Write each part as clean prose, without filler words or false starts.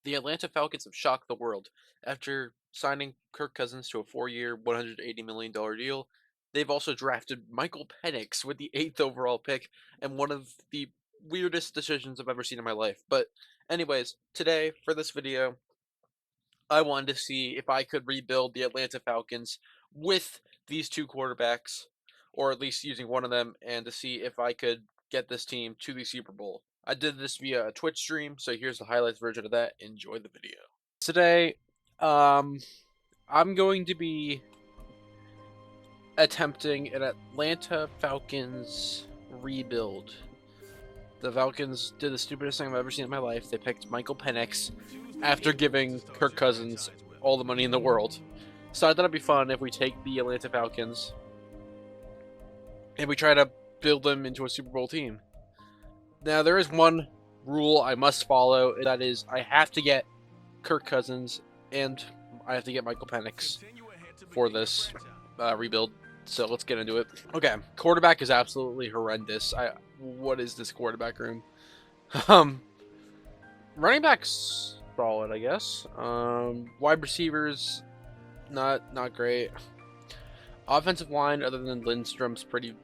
The Atlanta Falcons have shocked the world. After signing Kirk Cousins to a 4-year, $180 million deal, they've also drafted Michael Penix with the 8th overall pick, and one of the weirdest decisions I've ever seen in my life. But, anyways, today, for this video, I wanted to see if I could rebuild the Atlanta Falcons with these two quarterbacks, or at least using one of them, and to see if I could get this team to the Super Bowl. I did this via a Twitch stream, so here's the highlights version of that. Enjoy the video. Today, um, I'm going to be attempting an Atlanta Falcons rebuild. The Falcons did the stupidest thing I've ever seen in my life. They picked Michael Penix after giving Kirk Cousins all the money in the world. So I thought it'd be fun if we take the Atlanta Falcons and we try to build them into a Super Bowl team. Now, there is one rule I must follow. That is, I have to get Kirk Cousins and I have to get Michael Penix for this rebuild. So let's get into it. Okay, quarterback is absolutely horrendous. What is this quarterback room? Running backs solid, I guess. Wide receivers, not great. Offensive line, other than Lindstrom's pretty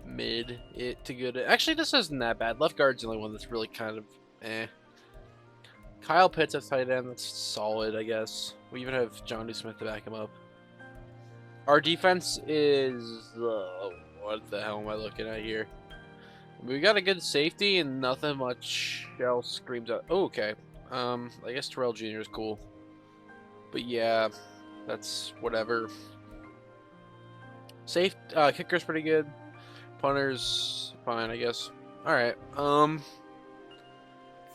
mid to good. Actually, this isn't that bad. Left guard's the only one that's really kind of eh. Kyle Pitts at tight end, that's solid, I guess. We even have Johnny Smith to back him up. Our defense is what the hell am I looking at here? We got a good safety and nothing much else screams out. Oh, okay. I guess Terrell Jr. is cool. But yeah, that's whatever. Kicker's pretty good. Punter's fine, I guess. Alright,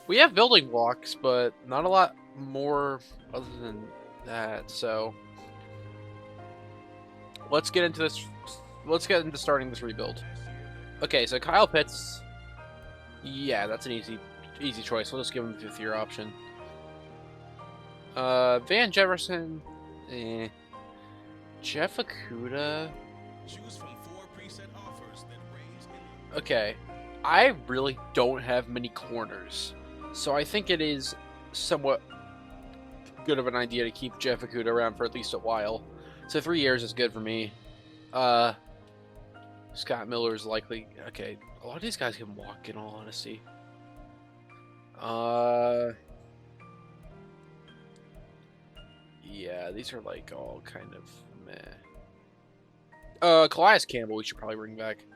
we have building blocks, but not a lot more other than that, so let's get into this. Let's get into starting this rebuild. Okay, so Kyle Pitts, yeah, that's an easy choice. We'll just give him the 5th-year option. Van Jefferson, Jeff Okudah. Okay, I really don't have many corners, so I think it is somewhat good of an idea to keep Jeff Okudah around for at least a while. So 3 years is good for me. Scott Miller is likely okay. A lot of these guys can walk, in all honesty. Yeah, these are like all kind of meh. Calais Campbell, we should probably bring back.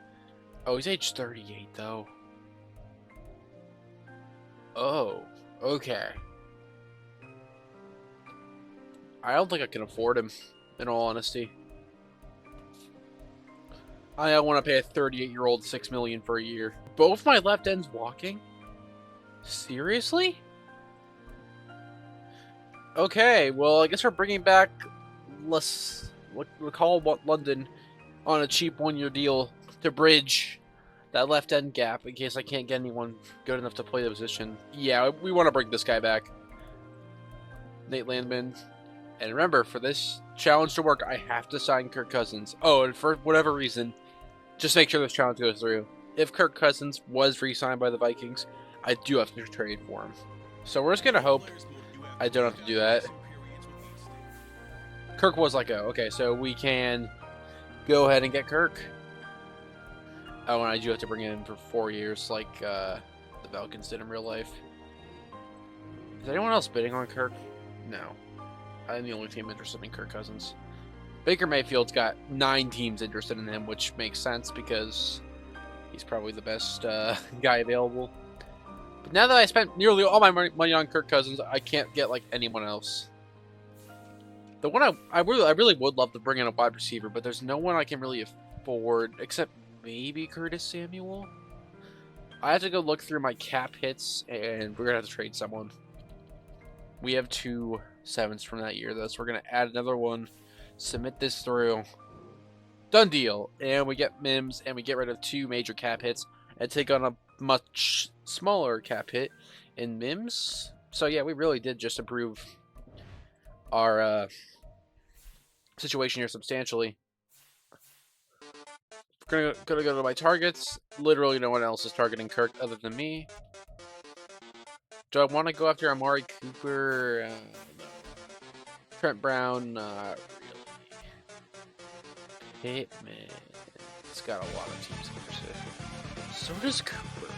Oh, he's age 38 though. Oh, okay. I don't think I can afford him, in all honesty. I don't want to pay a 38-year-old $6 million for a year. Both my left ends walking? Seriously? Okay, well, I guess we're bringing back London on a cheap 1-year deal to bridge that left end gap in case I can't get anyone good enough to play the position. Yeah, we want to bring this guy back. Nate Landman. And remember, for this challenge to work, I have to sign Kirk Cousins. Oh, and for whatever reason, just make sure this challenge goes through. If Kirk Cousins was re-signed by the Vikings, I do have to trade for him. So we're just going to hope I don't have to do that. Kirk was let go. Okay, so we can go ahead and get Kirk. Oh, and I do have to bring him in for 4 years like the Falcons did in real life. Is anyone else bidding on Kirk? No. I'm the only team interested in Kirk Cousins. Baker Mayfield's got 9 teams interested in him, which makes sense because he's probably the best guy available. But now that I spent nearly all my money on Kirk Cousins, I can't get like anyone else. The one I really would love to bring in a wide receiver, but there's no one I can really afford except maybe Curtis Samuel. I have to go look through my cap hits, and we're gonna have to trade someone. We have 2 7s from that year, though, so we're gonna add another one. Submit this through. Done deal. And we get Mims, and we get rid of 2 major cap hits and take on a much smaller cap hit in Mims. So yeah, we really did just improve our situation here substantially. Gonna go to my targets. Literally no one else is targeting Kirk other than me. Do I want to go after Amari Cooper? No. Trent Brown? Not really. Hitman. It's got a lot of teams interested. So does Cooper.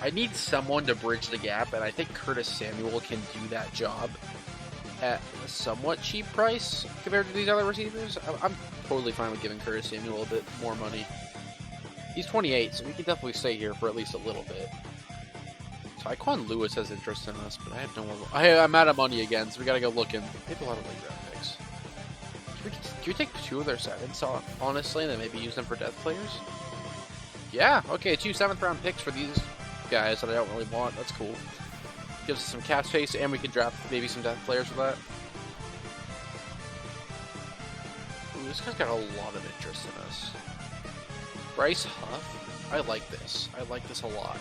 I need someone to bridge the gap, and I think Curtis Samuel can do that job at a somewhat cheap price compared to these other receivers. I'm totally fine with giving Curtis Samuel a bit more money. He's 28, so we can definitely stay here for at least a little bit. Tyquan Lewis has interest in us, but I have no more. I'm out of money again, so we gotta go looking. They have a lot of late round picks. Can we take 2 of their 7s off, honestly, and then maybe use them for death players? Yeah, okay, 2 7th round picks for these guys that I don't really want. That's cool. Gives us some cap space, and we can draft maybe some death players for that. Ooh, this guy's got a lot of interest in us. Bryce Huff? I like this. I like this a lot.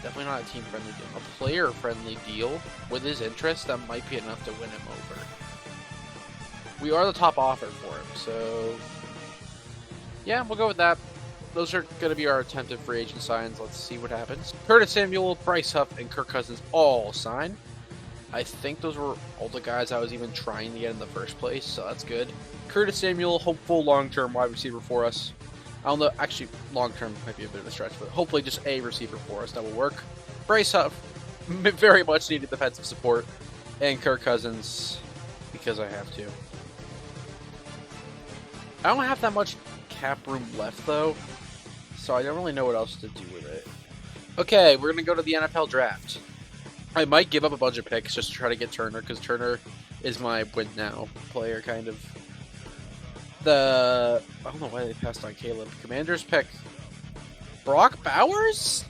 Definitely not a team-friendly deal. A player-friendly deal with his interest, that might be enough to win him over. We are the top offer for him, so yeah, we'll go with that. Those are going to be our attentive free agent signs. Let's see what happens. Curtis Samuel, Bryce Huff, and Kirk Cousins all signed. I think those were all the guys I was even trying to get in the first place, so that's good. Curtis Samuel, hopeful long-term wide receiver for us. I don't know, actually, long-term might be a bit of a stretch, but hopefully just a receiver for us that will work. Bryce Huff, very much needed defensive support. And Kirk Cousins, because I have to. I don't have that much cap room left, though, so I don't really know what else to do with it. Okay, we're going to go to the NFL draft. I might give up a bunch of picks just to try to get Turner, because Turner is my win-now player, kind of. I don't know why they passed on Caleb. Commanders pick Brock Bowers?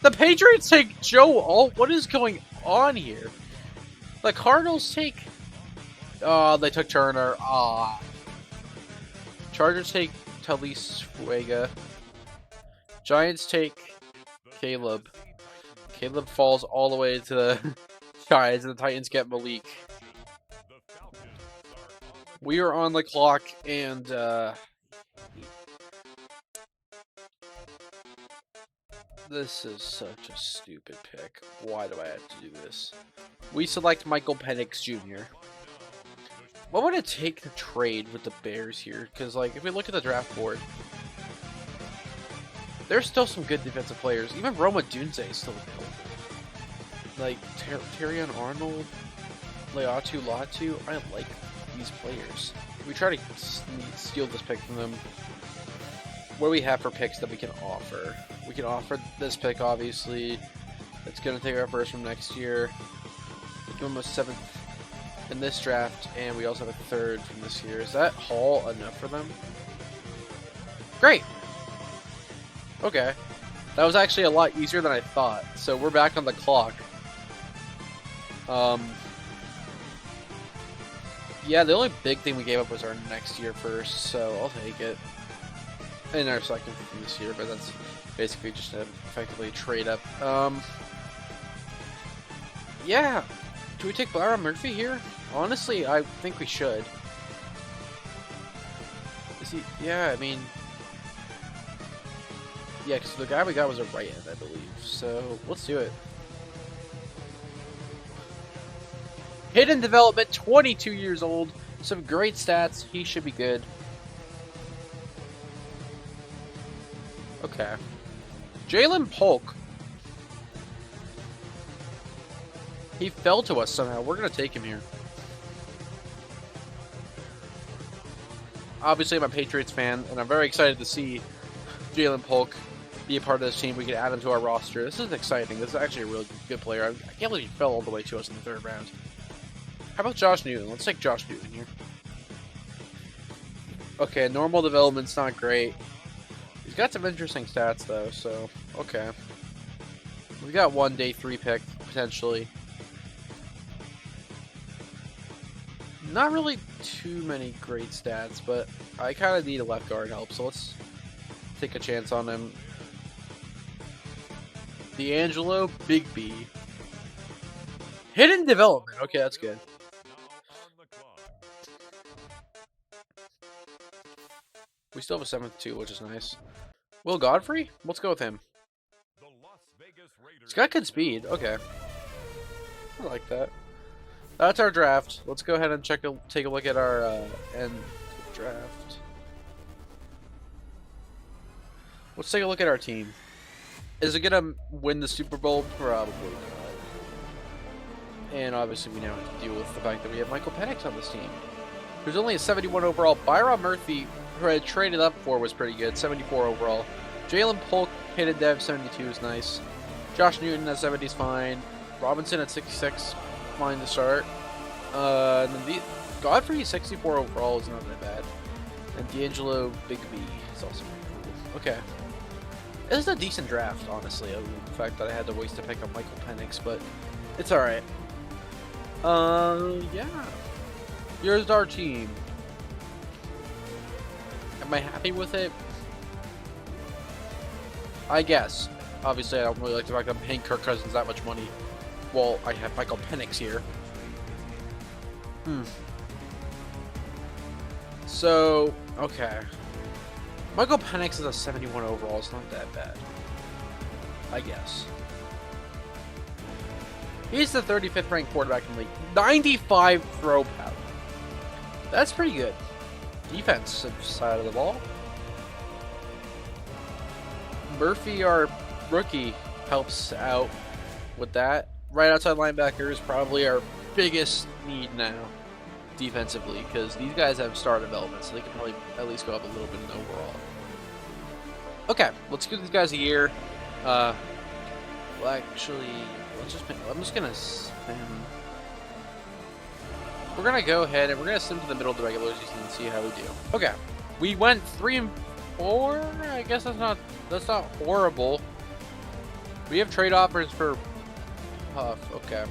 The Patriots take Joe Alt? What is going on here? The Cardinals take... Oh, they took Turner. Ah. Chargers take Talise Fuega. Giants take Caleb. Caleb falls all the way to the Giants, and the Titans get Malik. We are on the clock, and this is such a stupid pick. Why do I have to do this? We select Michael Penix Jr. What would it take to trade with the Bears here? Because, like, if we look at the draft board, there's still some good defensive players. Even Roma Dunze is still available. Like, Terrion Arnold, Leatu Latu, I like these players. We try to steal this pick from them. What do we have for picks that we can offer? We can offer this pick, obviously. It's going to take our first from next year. We give them a 7th in this draft, and we also have a 3rd from this year. Is that haul enough for them? Great! Okay. That was actually a lot easier than I thought. So we're back on the clock. Yeah, the only big thing we gave up was our next year first, so I'll take it. And our second from this year, but that's basically just effectively a trade up. Yeah. Do we take Byron Murphy here? Honestly, I think we should. Is he? Yeah, I mean... Yeah, because the guy we got was a right end, I believe. So, let's do it. Hidden development, 22 years old. Some great stats. He should be good. Okay. Jalen Polk. He fell to us somehow. We're going to take him here. Obviously, I'm a Patriots fan, and I'm very excited to see Jalen Polk be a part of this team. We can add him to our roster. This is exciting. This is actually a really good player. I can't believe he fell all the way to us in the 3rd round. How about Josh Newton? Let's take Josh Newton here. Okay, normal development's not great. He's got some interesting stats, though, so okay. We got one day 3 pick, potentially. Not really too many great stats, but I kind of need a left guard help, so let's take a chance on him. D'Angelo Bigby. Hidden development. Okay, that's good. still have a 7th, which is nice. Will Godfrey? Let's go with him. He's got good speed. Okay. I like that. That's our draft. Let's go ahead and take a look at our end draft. Let's take a look at our team. Is it gonna win the Super Bowl? Probably not. And obviously we now have to deal with the fact that we have Michael Penix on this team. There's only a 71 overall. Byron Murphy, who I traded up for, was pretty good. 74 overall. Jalen Polk, hated dev, 72 is nice. Josh Newton at 70 is fine. Robinson at 66, fine to start. And then Godfrey, 64 overall is not that bad. And D'Angelo Bigby is also pretty cool. Okay. This is a decent draft, honestly, other than the fact that I had to waste a pick on Michael Penix, but it's alright. Yeah. Here's our team. Am I happy with it? I guess. Obviously, I don't really like the fact that I'm paying Kirk Cousins that much money while I have Michael Penix here. So, okay. Michael Penix is a 71 overall. It's not that bad. I guess. He's the 35th ranked quarterback in the league. 95 throw power. That's pretty good. Defensive side of the ball. Murphy, our rookie, helps out with that. Right outside linebacker is probably our biggest need now defensively, because these guys have star development, so they can probably at least go up a little bit in overall. Okay, let's give these guys a year. Well, actually, I'm just gonna spin. We're gonna go ahead and we're gonna sim to the middle of the regular season and see how we do. Okay, we went 3-4. I guess that's not horrible. We have trade offers for Puff. Okay.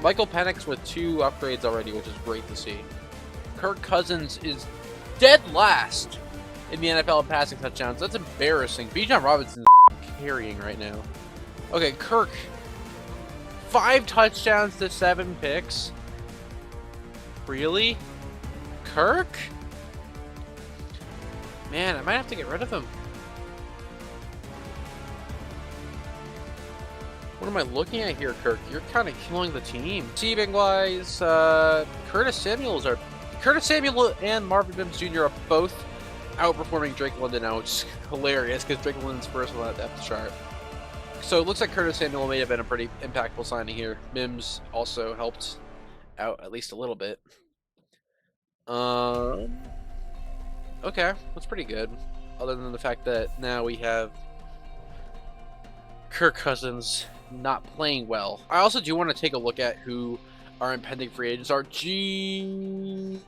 Michael Penix with 2 upgrades already, which is great to see. Kirk Cousins is dead last in the NFL in passing touchdowns. That's embarrassing. Bijan Robinson is carrying right now. Okay, Kirk. 5 touchdowns to 7 picks. Really? Kirk? Man, I might have to get rid of him. What am I looking at here, Kirk? You're kind of killing the team. Receiving wise, Curtis Samuel and Marvin Mims Jr. are both outperforming Drake London now, which is hilarious because Drake London's first on that depth chart. So it looks like Curtis Samuel may have been a pretty impactful signing here. Mims also helped out at least a little bit. Okay, that's pretty good. Other than the fact that now we have Kirk Cousins not playing well. I also do want to take a look at who our impending free agents are. Jeez,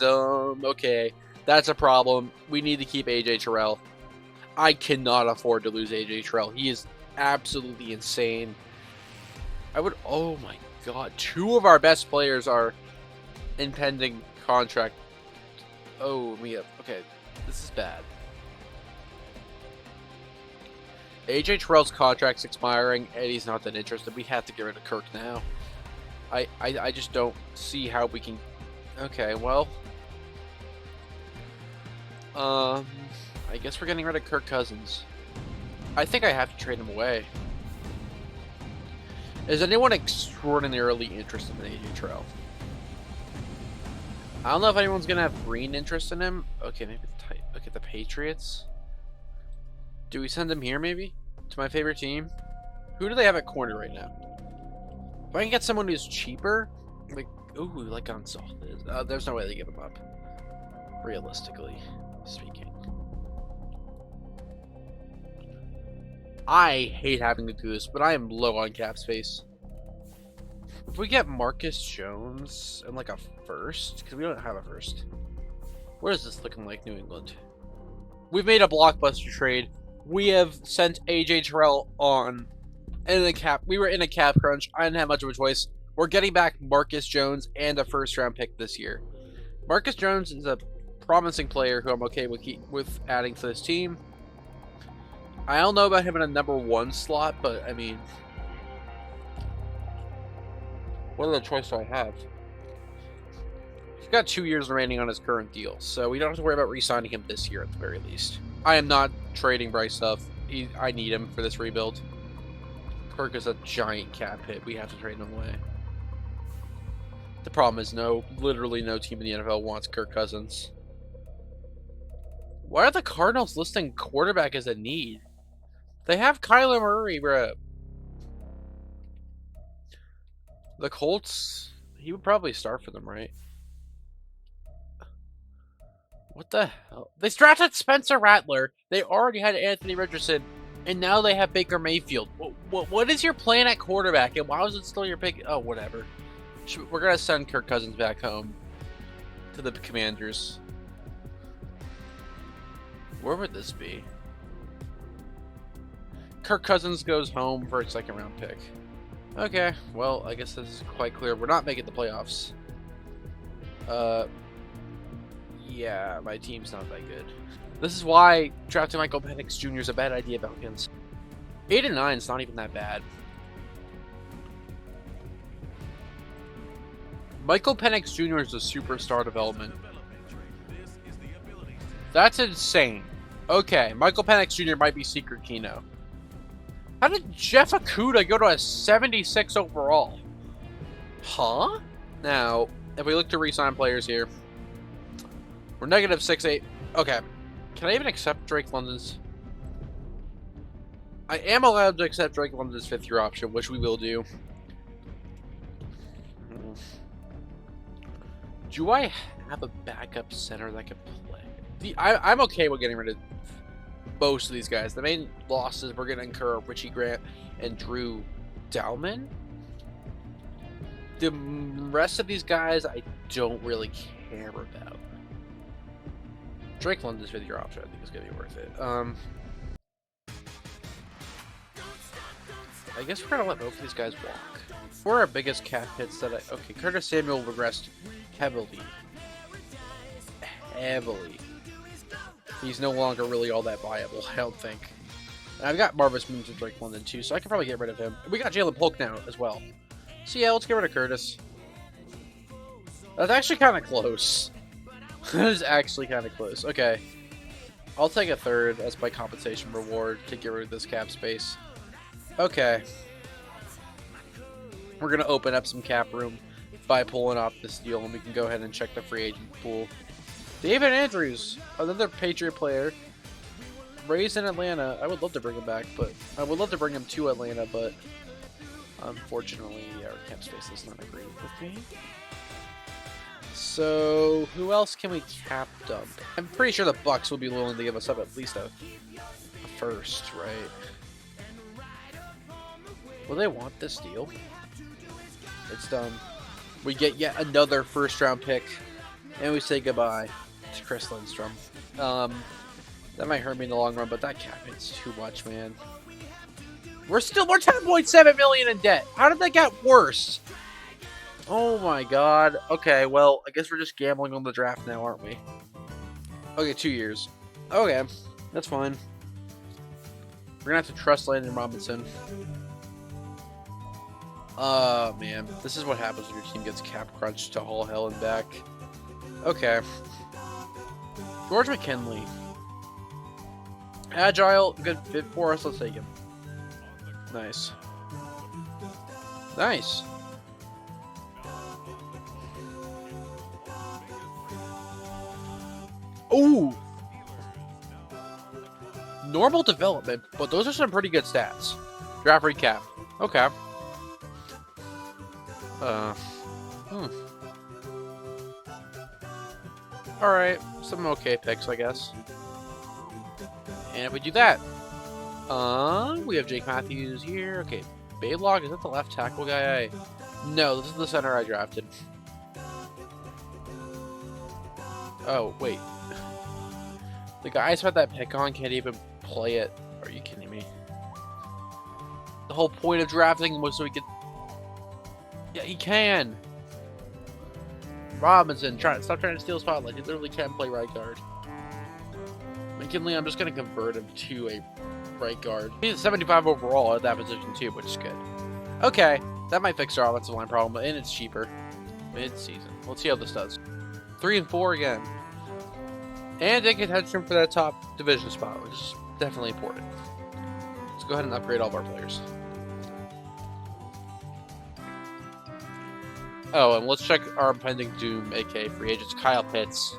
okay, that's a problem. We need to keep AJ Terrell. I cannot afford to lose AJ Terrell. He is absolutely insane. Oh my god, 2 of our best players are impending contract. Oh, okay, this is bad. AJ Terrell's contract's expiring, and he's not that interested. We have to get rid of Kirk now. I just don't see how we can. Okay, well, I guess we're getting rid of Kirk Cousins. I think I have to trade him away. Is anyone extraordinarily interested in AJ Terrell? I don't know if anyone's gonna have green interest in him. Okay, maybe look at the Patriots. Do we send him here, maybe? To my favorite team? Who do they have at corner right now? If I can get someone who's cheaper, like, ooh, like Gonzalez. There's no way they give him up. Realistically speaking. I hate having to do this, but I am low on cap space. If we get Marcus Jones and like a first, because we don't have a first. What is this looking like, New England? We've made a blockbuster trade. We have sent AJ Terrell on in the cap. We were in a cap crunch. I didn't have much of a choice. We're getting back Marcus Jones and a first-round pick this year. Marcus Jones is a promising player who I'm okay with adding to this team. I don't know about him in a number 1 slot, but I mean, what other choice do I have? He's got 2 years remaining on his current deal, so we don't have to worry about re-signing him this year at the very least. I am not trading Bryce Huff. I need him for this rebuild. Kirk is a giant cap hit. We have to trade him away. The problem is literally no team in the NFL wants Kirk Cousins. Why are the Cardinals listing quarterback as a need? They have Kyler Murray, bro. The Colts, he would probably start for them, right? What the hell? They drafted Spencer Rattler. They already had Anthony Richardson, and now they have Baker Mayfield. What is your plan at quarterback, and why was it still your pick? Oh, whatever. We're going to send Kirk Cousins back home to the Commanders. Where would this be? Kirk Cousins goes home for a 2nd round pick. Okay, well, I guess this is quite clear. We're not making the playoffs. Yeah, my team's not that good. This is why drafting Michael Penix Jr. is a bad idea, Falcons. 8-9 is not even that bad. Michael Penix Jr. is a superstar development. That's insane. Okay, Michael Penix Jr. might be secret Keno. How did Jeff Okudah go to a 76 overall? Huh? Now, if we look to re-sign players here, we're negative 6-8. Okay. Can I even accept Drake London's? I am allowed to accept Drake London's 5th-year option, which we will do. Do I have a backup center that can play? I'm okay with getting rid of most of these guys. The main losses we're going to incur are Richie Grant and Drew Dalman. The rest of these guys I don't really care about. Drake London's 5th-year option I think is going to be worth it. I guess we're going to let both of these guys walk. For our biggest cap hits that okay, Curtis Samuel regressed heavily. He's no longer really all that viable, I don't think. And I've got Marvis Moons and Drake London too, so I can probably get rid of him. We got Jalen Polk now as well. So yeah, let's get rid of Curtis. That's actually kind of close. That is actually kind of close. Okay. I'll take a 3rd as my compensation reward to get rid of this cap space. Okay. We're going to open up some cap room by pulling off this deal, and we can go ahead and check the free agent pool. David Andrews, another Patriot player, raised in Atlanta. I would love to bring him back, but I would love to bring him to Atlanta, but unfortunately, our cap space does not agree with me. So, who else can we cap dump? I'm pretty sure the Bucks will be willing to give us up at least a 1st, right? Will they want this deal? It's done. We get yet another 1st-round pick, and we say goodbye to Chris Lindstrom. That might hurt me in the long run, but that cap hits too much, man. We're 10.7 million in debt. How did that get worse? Oh my god. Okay, well, I guess we're just gambling on the draft now, aren't we? Okay, 2 years. Okay, that's fine. We're gonna have to trust Landon Robinson. Man. This is what happens when your team gets cap crunched to all hell and back. Okay. George McKinley. Agile, good fit for us. Let's take him. Nice. Nice. Ooh. Normal development, but those are some pretty good stats. Draft recap. Okay. Alright, some okay picks, I guess. And if we do that, we have Jake Matthews here. Okay, Baylog, is that the left tackle guy? No, this is the center I drafted. Oh, wait. The guy I spent that pick on can't even play it. Are you kidding me? The whole point of drafting was so he could... Yeah, he can! Robinson, stop trying to steal spotlight. He literally can play right guard. McKinley, I'm just going to convert him to a right guard. He's 75 overall at that position too, which is good. Okay, that might fix our offensive line problem, and it's cheaper. Mid-season. Let's see how this does. 3-4 again. And in contention for that top division spot, which is definitely important. Let's go ahead and upgrade all of our players. Oh, and let's check our impending doom, aka free agents. Kyle Pitts.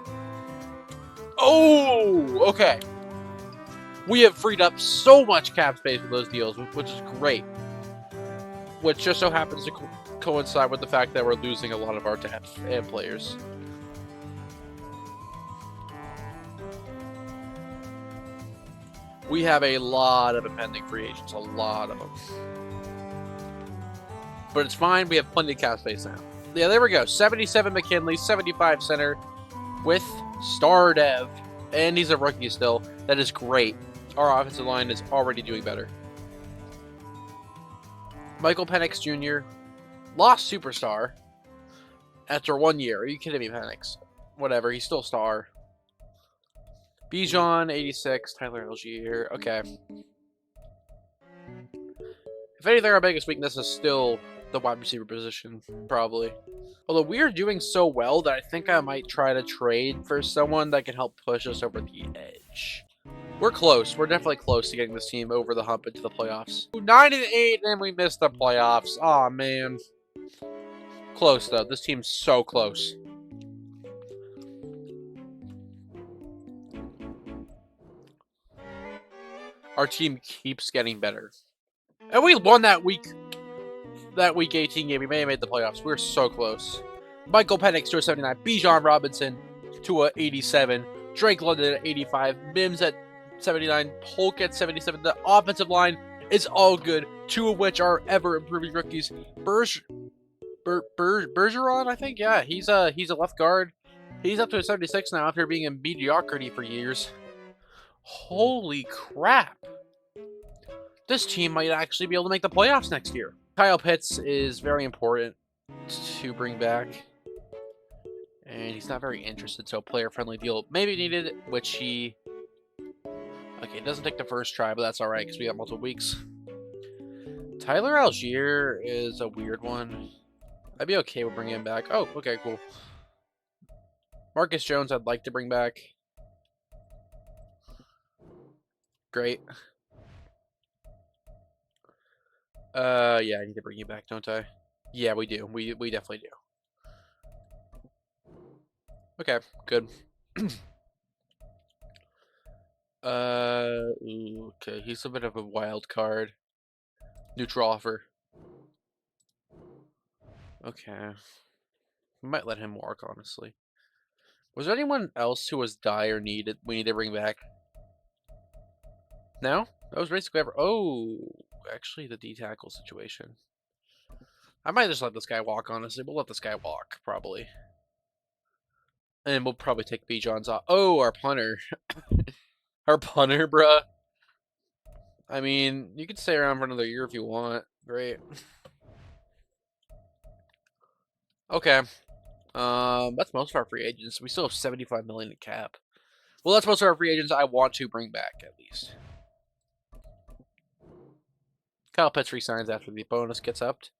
Oh, okay. We have freed up so much cap space with those deals, which is great. Which just so happens to coincide with the fact that we're losing a lot of our depth and players. We have a lot of impending free agents, a lot of them. But it's fine, we have plenty of cap space now. Yeah, there we go. 77 McKinley, 75 center with star dev. And he's a rookie still. That is great. Our offensive line is already doing better. Michael Penix Jr. lost superstar after 1 year. Are you kidding me, Penix? Whatever, he's still a star. Bijan, 86. Tyler Algier. Okay. If anything, our biggest weakness is still the wide receiver position, probably. Although we are doing so well that I think I might try to trade for someone that can help push us over the edge. We're close. We're definitely close to getting this team over the hump into the playoffs. 9-8, and we missed the playoffs. Aw, man. Close, though. This team's so close. Our team keeps getting better. And we won that week 18 game. We may have made the playoffs. We're so close. Michael Penix to a 79. Bijan Robinson to a 87. Drake London at 85. Mims at 79. Polk at 77. The offensive line is all good. 2 of which are ever improving rookies. Bergeron, I think? Yeah, he's a left guard. He's up to a 76 now after being in mediocrity for years. Holy crap. This team might actually be able to make the playoffs next year. Kyle Pitts is very important to bring back. And he's not very interested, so player-friendly deal maybe needed, which he... Okay, it doesn't take the first try, but that's alright, because we got multiple weeks. Tyler Algier is a weird one. I'd be okay with bringing him back. Oh, okay, cool. Marcus Jones I'd like to bring back. Great. Yeah, I need to bring you back, don't I? Yeah, we do. We definitely do. Okay, good. Okay, he's a bit of a wild card. Neutral offer. Okay. We might let him walk, honestly. Was there anyone else who was dire needed we need to bring back? No? That was basically ever. Oh, actually, the D-tackle situation. I might just let this guy walk, honestly. We'll let this guy walk, probably. And we'll probably take Bijan's off. Oh, our punter. Our punter, bruh. I mean, you could stay around for another year if you want. Great. Okay. That's most of our free agents. We still have 75 million in cap. Well, that's most of our free agents I want to bring back, at least. Kyle Pitts resigns after the bonus gets upped.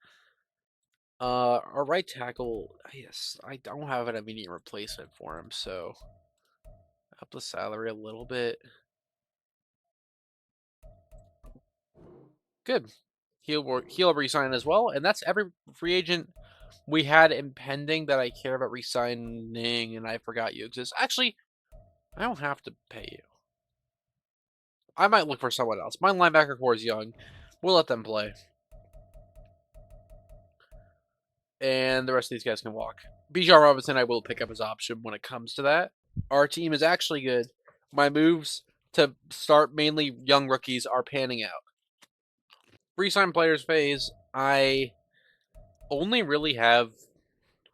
Our right tackle, yes, I don't have an immediate replacement for him, so up the salary a little bit. Good. He'll resign as well, and that's every free agent we had impending that I care about resigning, and I forgot you exist. Actually, I don't have to pay you. I might look for someone else. My linebacker core is young. We'll let them play. And the rest of these guys can walk. Bijan Robinson, I will pick up his option when it comes to that. Our team is actually good. My moves to start mainly young rookies are panning out. Resign players phase, I only really have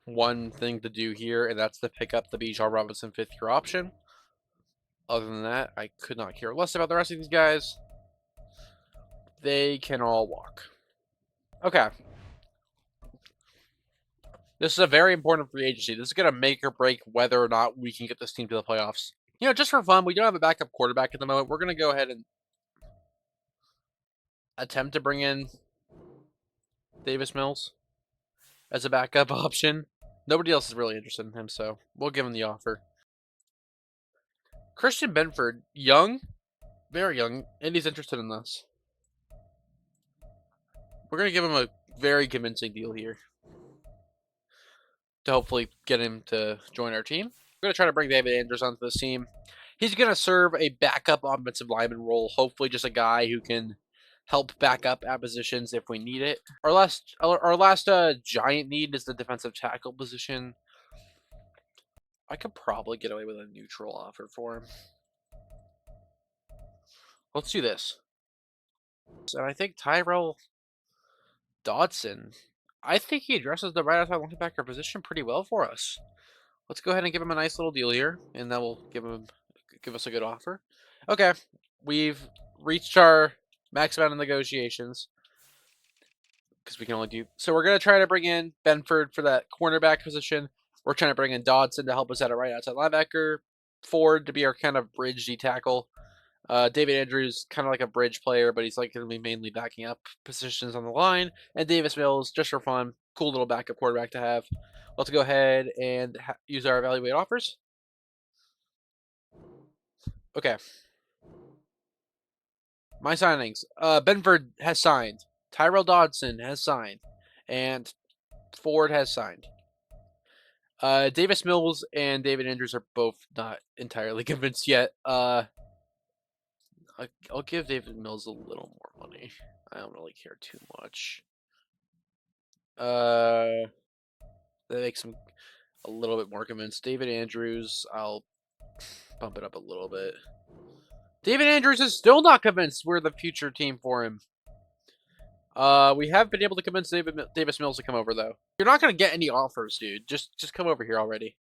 one thing to do here, and that's to pick up the Bijan Robinson 5th-year option. Other than that, I could not care less about the rest of these guys. They can all walk. Okay. This is a very important free agency. This is going to make or break whether or not we can get this team to the playoffs. You know, just for fun, we don't have a backup quarterback at the moment. We're going to go ahead and attempt to bring in Davis Mills as a backup option. Nobody else is really interested in him, so we'll give him the offer. Christian Benford, young, very young, and he's interested in this. We're going to give him a very convincing deal here to hopefully get him to join our team. We're going to try to bring David Andrews onto this team. He's going to serve a backup offensive lineman role, hopefully just a guy who can help back up at positions if we need it. Our last giant need is the defensive tackle position. I could probably get away with a neutral offer for him. Let's do this. And I think Tyrell Dodson, I think he addresses the right outside linebacker position pretty well for us. Let's go ahead and give him a nice little deal here, and that will give us a good offer. Okay, we've reached our max amount of negotiations because we can only do. So we're gonna try to bring in Benford for that cornerback position. We're trying to bring in Dodson to help us out at right outside linebacker. Ford to be our kind of bridge D tackle. David Andrews, kind of like a bridge player, but he's like going to be mainly backing up positions on the line. And Davis Mills, just for fun, cool little backup quarterback to have. Let's go ahead and use our evaluate offers. Okay. My signings. Benford has signed. Tyrell Dodson has signed. And Ford has signed. Davis Mills and David Andrews are both not entirely convinced yet. I'll give David Mills a little more money. I don't really care too much. That makes him a little bit more convinced. David Andrews, I'll bump it up a little bit. David Andrews is still not convinced we're the future team for him. We have been able to convince Davis Mills to come over, though. You're not going to get any offers, dude. Just come over here already.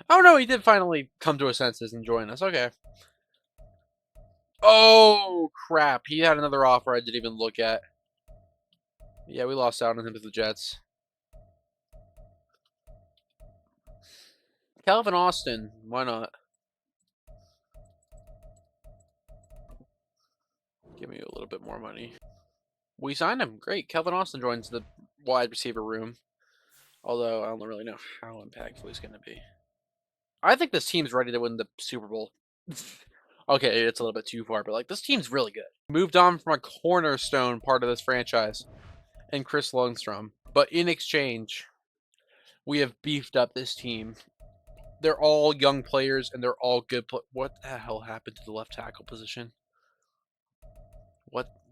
Oh, no, he did finally come to his senses and join us. Okay. Oh, crap. He had another offer I didn't even look at. Yeah, we lost out on him to the Jets. Calvin Austin. Why not? Give me a little bit more money. We signed him. Great. Calvin Austin joins the wide receiver room. Although I don't really know how impactful he's going to be. I think this team's ready to win the Super Bowl. Okay, it's a little bit too far, but like this team's really good. Moved on from a cornerstone part of this franchise and Chris Lundstrom. But in exchange, we have beefed up this team. They're all young players and they're all good. What the hell happened to the left tackle position?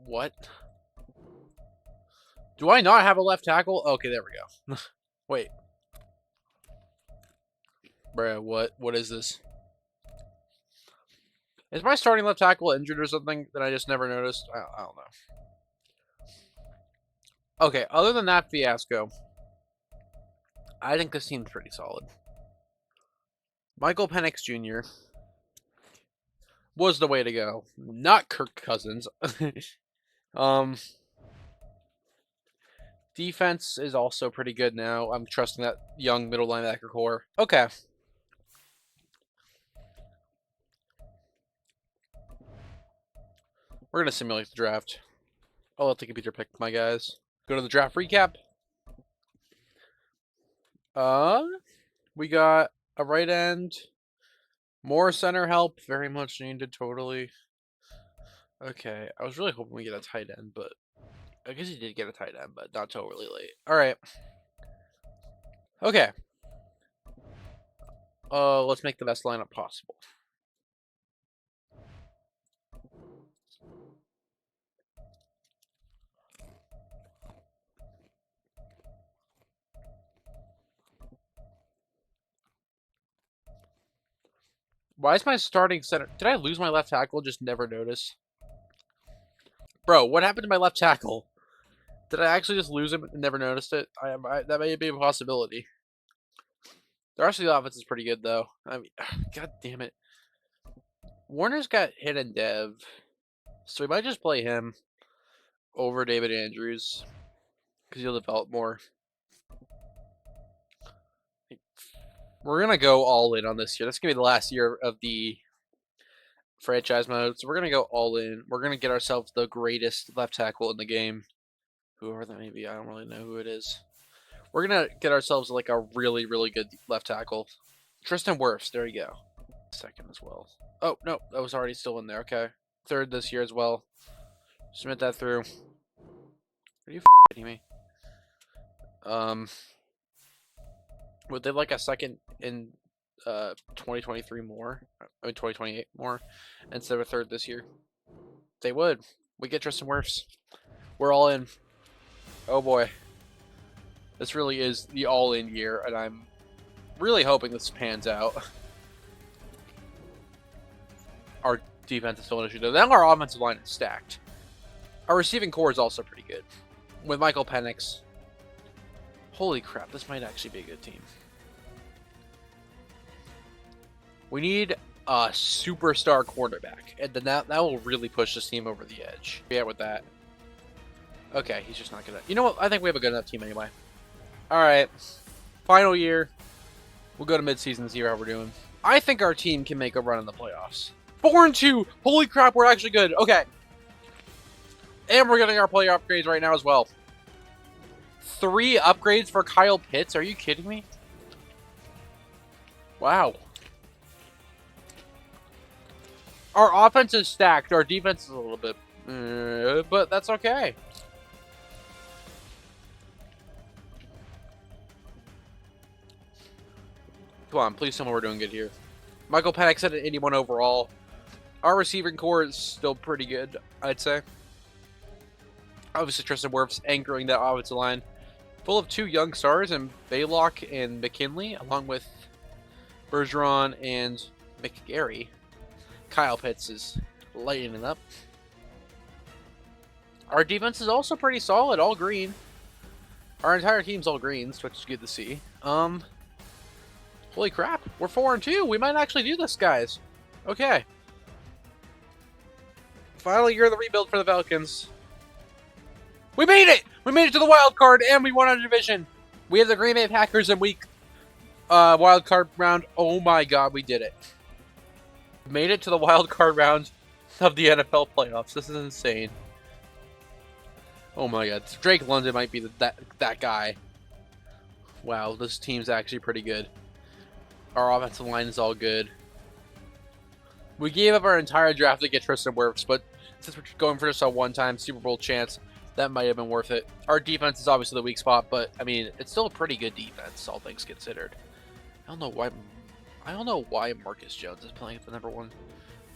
What? Do I not have a left tackle? Okay, there we go. Wait. Bruh, what is this? Is my starting left tackle injured or something that I just never noticed? I don't know. Okay, other than that fiasco, I think this team's pretty solid. Michael Penix Jr. was the way to go. Not Kirk Cousins. Defense is also pretty good now. I'm trusting that young middle linebacker core. Okay. We're going to simulate the draft. I'll let the computer pick my guys. Go to the draft recap. We got a right end. More center help. Very much needed, totally. Okay. I was really hoping we get a tight end, but I guess he did get a tight end, but not till really late. All right. Okay. Let's make the best lineup possible. Why is my starting center? Did I lose my left tackle? Just never notice. Bro, what happened to my left tackle? Did I actually just lose him and never noticed it? That may be a possibility. The rest of the offense is pretty good, though. I mean, god damn it. Warner's got hit and dev, so we might just play him over David Andrews because he'll develop more. We're gonna go all in on this year. That's gonna be the last year of the franchise mode, so we're gonna go all in. We're gonna get ourselves the greatest left tackle in the game, whoever that may be. I don't really know who it is. We're gonna get ourselves like a really, really good left tackle. Tristan Wirfs, there you go. Second as well. Oh, no, that was already still in there. Okay. Third this year as well. Submit that through. Are you kidding me? Would they like a second in 2023 more? I mean 2028 more instead of a third this year? They would. We get Tristan Wirfs. We're all in. Oh boy. This really is the all-in year, and I'm really hoping this pans out. Our defense is still an issue, though. Now our offensive line is stacked. Our receiving core is also pretty good. With Michael Penix. Holy crap, this might actually be a good team. We need a superstar quarterback, and then that will really push this team over the edge. Yeah, with that. Okay, he's just not gonna. You know what? I think we have a good enough team anyway. All right, final year. We'll go to midseason and see how we're doing. I think our team can make a run in the playoffs. 4-2. Holy crap, we're actually good. Okay, and we're getting our player upgrades right now as well. 3 upgrades for Kyle Pitts. Are you kidding me? Wow. Our offense is stacked. Our defense is a little bit, but that's okay. Come on, please tell me we're doing good here. Michael Penix at an 81 overall. Our receiving core is still pretty good, I'd say. Obviously, Tristan Wirfs anchoring that offensive line. Full of 2 young stars in Baylock and McKinley, along with Bergeron and McGarry. Kyle Pitts is lighting it up. Our defense is also pretty solid, all green. Our entire team's all greens, which is good to see. Holy crap, we're 4-2. We might actually do this, guys. Okay. Final year of the rebuild for the Falcons. We made it! We made it to the wild card, and we won our division. We have the Green Bay Packers in week wild card round. Oh my god, we did it. We made it to the wild card round of the NFL playoffs. This is insane. Oh my god, Drake London might be that guy. Wow, this team's actually pretty good. Our offensive line is all good. We gave up our entire draft to get Tristan Wirfs, but since we're going for just a one-time Super Bowl chance, that might have been worth it. Our defense is obviously the weak spot, but I mean, it's still a pretty good defense, all things considered. I don't know why Marcus Jones is playing at the #1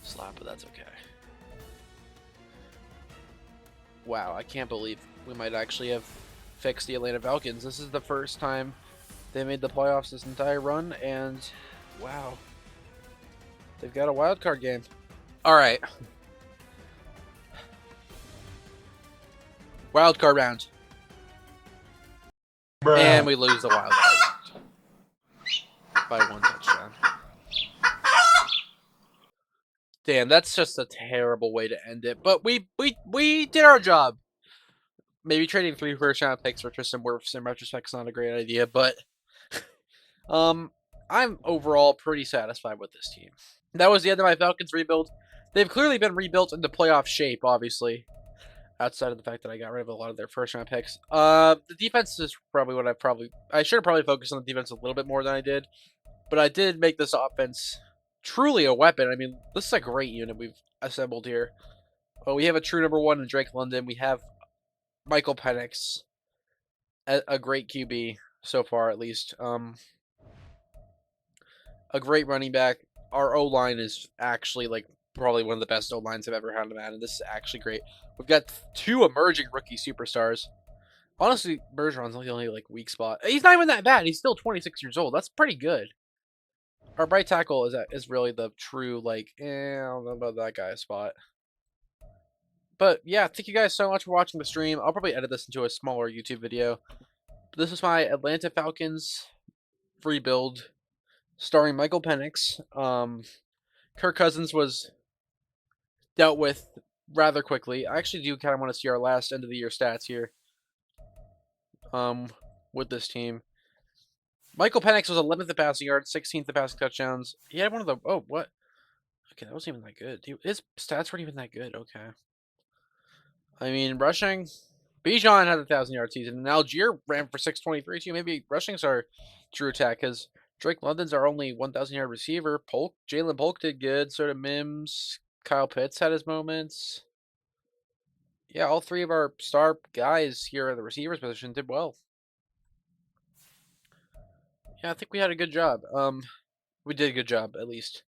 slot, but that's okay. Wow, I can't believe we might actually have fixed the Atlanta Falcons. This is the first time they made the playoffs this entire run, and wow, they've got a wild card game. All right, wild card round, and we lose the wild card by 1 touchdown. Damn, that's just a terrible way to end it. But we did our job. Maybe trading 3 first-round picks for Tristan Wirfs in retrospect is not a great idea, but I'm overall pretty satisfied with this team. That was the end of my Falcons rebuild. They've clearly been rebuilt into playoff shape, obviously, outside of the fact that I got rid of a lot of their first-round picks. The defense is probably what I should have probably focused on the defense a little bit more than I did, but I did make this offense truly a weapon. I mean, this is a great unit we've assembled here. Oh, we have a true #1 in Drake London. We have Michael Penix, a great QB so far, at least. A great running back. Our O-line is actually like probably one of the best O-lines I've ever had in Madden. This is actually great. We've got 2 emerging rookie superstars. Honestly, Bergeron's the only like weak spot. He's not even that bad. He's still 26 years old. That's pretty good. Our right tackle is really the true like, I don't know about that guy's spot. But yeah, thank you guys so much for watching the stream. I'll probably edit this into a smaller YouTube video. But this is my Atlanta Falcons rebuild, starring Michael Penix. Kirk Cousins was dealt with rather quickly. I actually do kind of want to see our last end of the year stats here. With this team. Michael Penix was 11th in passing yards, 16th in passing touchdowns. He had one of the... Oh, what? Okay, that wasn't even that good. His stats weren't even that good. Okay. I mean, rushing... Bijan had a 1,000-yard season, and Algier ran for 623 too. Maybe rushing's our true attack because Drake London's our only 1,000-yard receiver. Jalen Polk did good. So did Mims. Kyle Pitts had his moments. Yeah, all three of our star guys here at the receivers position did well. Yeah, I think we had a good job. We did a good job at least.